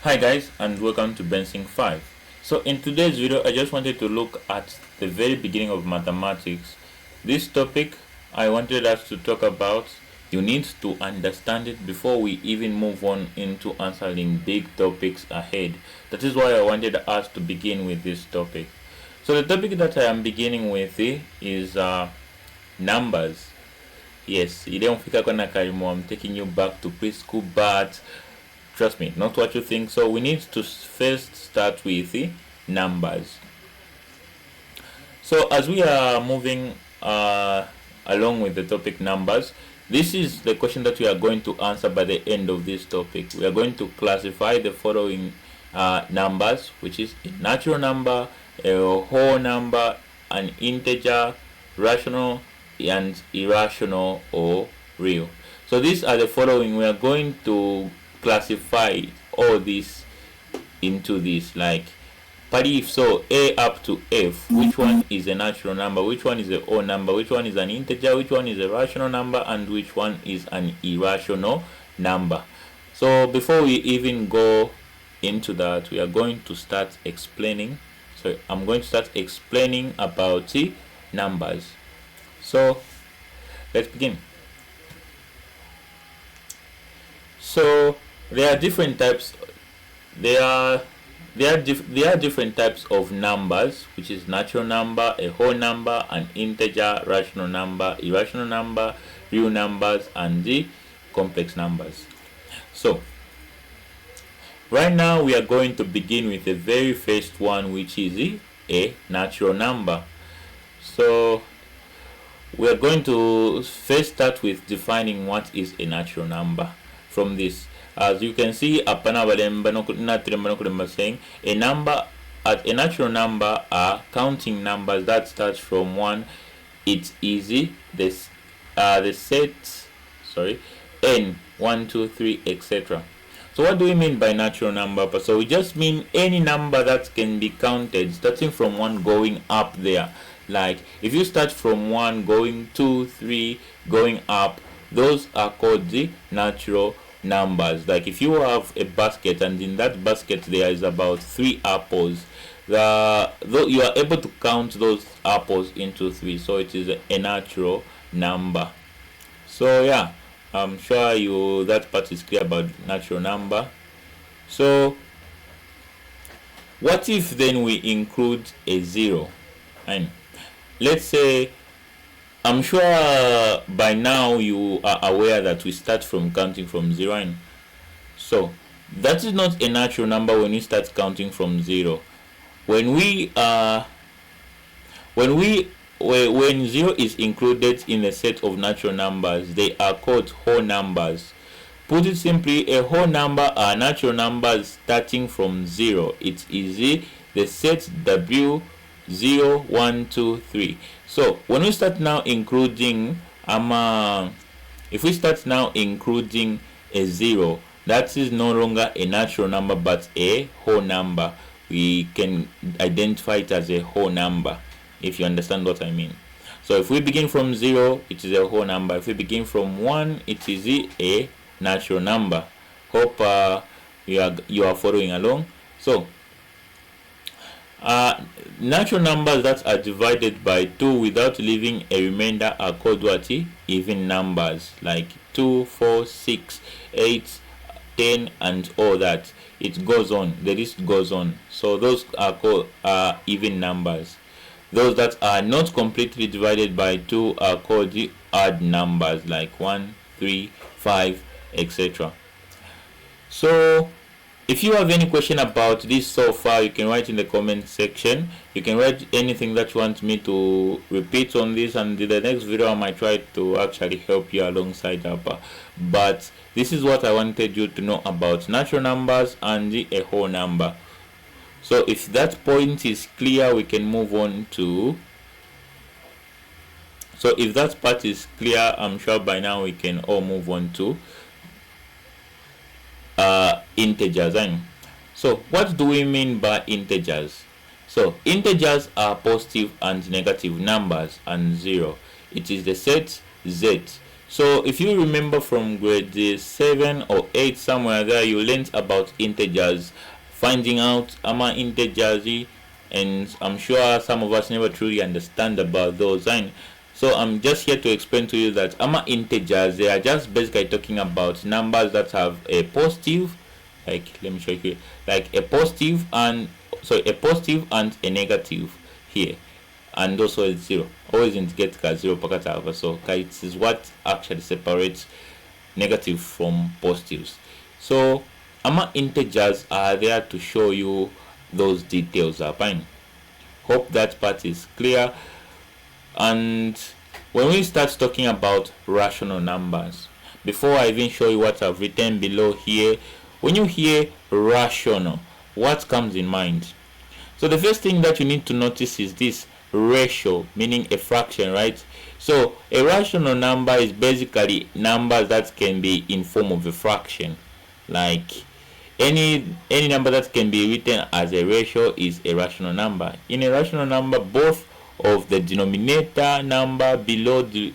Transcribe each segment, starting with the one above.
Hi guys, and welcome to Bensing 5. So in today's video I just wanted to look at the very beginning of mathematics. This topic I wanted us to talk about, you need to understand it before we even move on into answering big topics ahead. That is why I wanted us to begin with this topic. So the topic that I am beginning with is numbers. Yes, I'm taking you back to preschool, but trust me, not what you think. So we need to first start with the numbers. So as we are moving along with the topic numbers, this is the question that we are going to answer by the end of this topic. We are going to classify the following numbers, which is a natural number, a whole number, an integer, rational, and irrational or real. So these are the following. We are going to classify all this into this, like if so, A up to F, which one is a natural number, which one is a whole number, which one is an integer, which one is a rational number, and which one is an irrational number. So before we even go into that, we are going to start explaining. So I'm going to start explaining about the numbers. So let's begin. So there are different types. There are different types of numbers, which is natural number, a whole number, an integer, rational number, irrational number, real numbers, and the complex numbers. So right now we are going to begin with the very first one, which is a natural number. So we are going to first start with defining what is a natural number. From this, as you can see, saying a number at a natural number are counting numbers that starts from 1. It's easy. The set n 1 2 3 etc. So what do we mean by natural number? So we just mean any number that can be counted starting from 1 going up there. Like if you start from 1 going 2 3 going up, those are called the natural numbers. Like if you have a basket and in that basket there is about 3 apples, though you are able to count those apples into 3, so it is a natural number. So yeah, I'm sure that part is clear about natural number. So what if then we include a 0? And let's say, I'm sure by now you are aware that we start from counting from 0. So that is not a natural number when you start counting from 0. When 0 is included in a set of natural numbers, they are called whole numbers. Put it simply, a whole number are natural numbers starting from 0. It's easy. The set W 0 1 2 3. So when we start now including if we start now including a 0, that is no longer a natural number but a whole number. We can identify it as a whole number, if you understand what I mean. So if we begin from 0, it is a whole number. If we begin from 1, it is a natural number. Hope you are following along. So natural numbers that are divided by 2 without leaving a remainder are called what? Even numbers, like 2 4 6 8 10 and all that. It goes on, the list goes on. So those are called even numbers. Those that are not completely divided by 2 are called the odd numbers, like 1 3 5 etc. So if you have any question about this so far, you can write in the comment section. You can write anything that you want me to repeat on this, and in the next video I might try to actually help you alongside Upper. But this is what I wanted you to know about natural numbers and a whole number. So if that point is clear, we can move on to... So if that part is clear, I'm sure by now we can all move on to integers. So what do we mean by integers? So integers are positive and negative numbers and 0. It is the set Z. So if you remember from grade 7 or 8 somewhere there, you learned about integers, finding out integers, and I'm sure some of us never truly understand about those. And so I'm just here to explain to you that integers, they are just basically talking about numbers that have a positive, like let me show you here, like a positive and a negative here, and also a zero. Always indicate zero pakatava. So it is what actually separates negative from positives. So integers are there to show you those details. Fine. Hope that part is clear. And when we start talking about rational numbers, before I even show you what I've written below here, when you hear rational, what comes in mind? So the first thing that you need to notice is this ratio, meaning a fraction, right? So a rational number is basically numbers that can be in form of a fraction. Like any number that can be written as a ratio is a rational number. In a rational number, both of the denominator number below the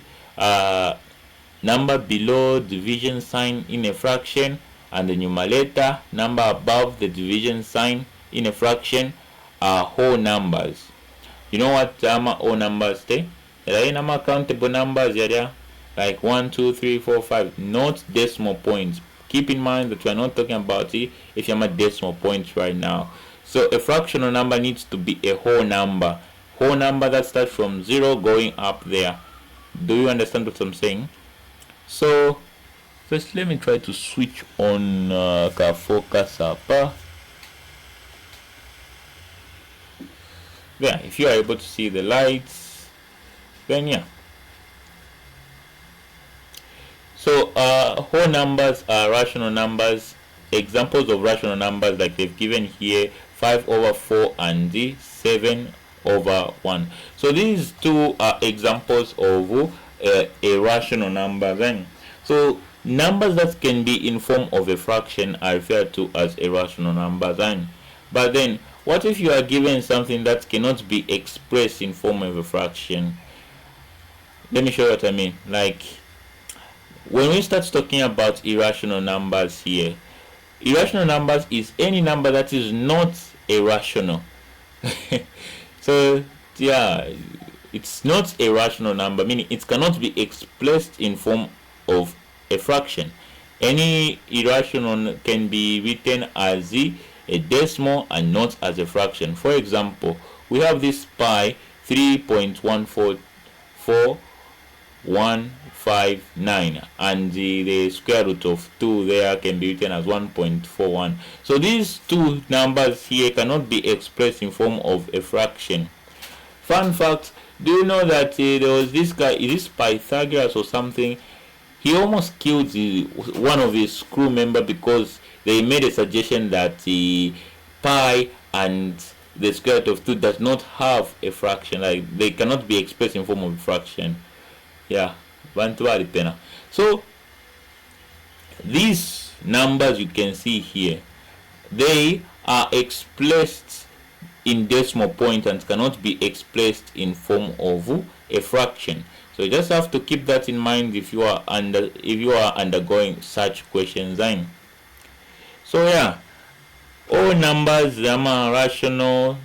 number below division sign in a fraction and the numerator number above the division sign in a fraction are whole numbers. You know what whole numbers say? There are countable numbers here, like 1, 2, 3, 4, 5, not decimal points. Keep in mind that we are not talking about it if you're at decimal points right now. So a fractional number needs to be a whole number that starts from 0 going up there. Do you understand what I'm saying? So first let me try to switch on focus up. Yeah, if you are able to see the lights, then yeah. So whole numbers are rational numbers. Examples of rational numbers like they've given here, 5/4 and 7/1. So these two are examples of a rational number. Then so numbers that can be in form of a fraction are referred to as a rational number. Then but then what if you are given something that cannot be expressed in form of a fraction? Let me show you what I mean. Like when we start talking about irrational numbers here, irrational numbers is any number that is not irrational. So yeah, it's not a rational number, meaning it cannot be expressed in form of a fraction. Any irrational can be written as a decimal and not as a fraction. For example, we have this pi 3.144,159 and the square root of 2 there can be written as 1.41. So these two numbers here cannot be expressed in form of a fraction. Fun fact, do you know that there was this guy, is this Pythagoras or something? He almost killed one of his crew member because they made a suggestion that the pi and the square root of 2 does not have a fraction, like they cannot be expressed in form of a fraction. Yeah, so these numbers you can see here, they are expressed in decimal point and cannot be expressed in form of a fraction. So you just have to keep that in mind if you are undergoing such questions. So yeah, all numbers are rational.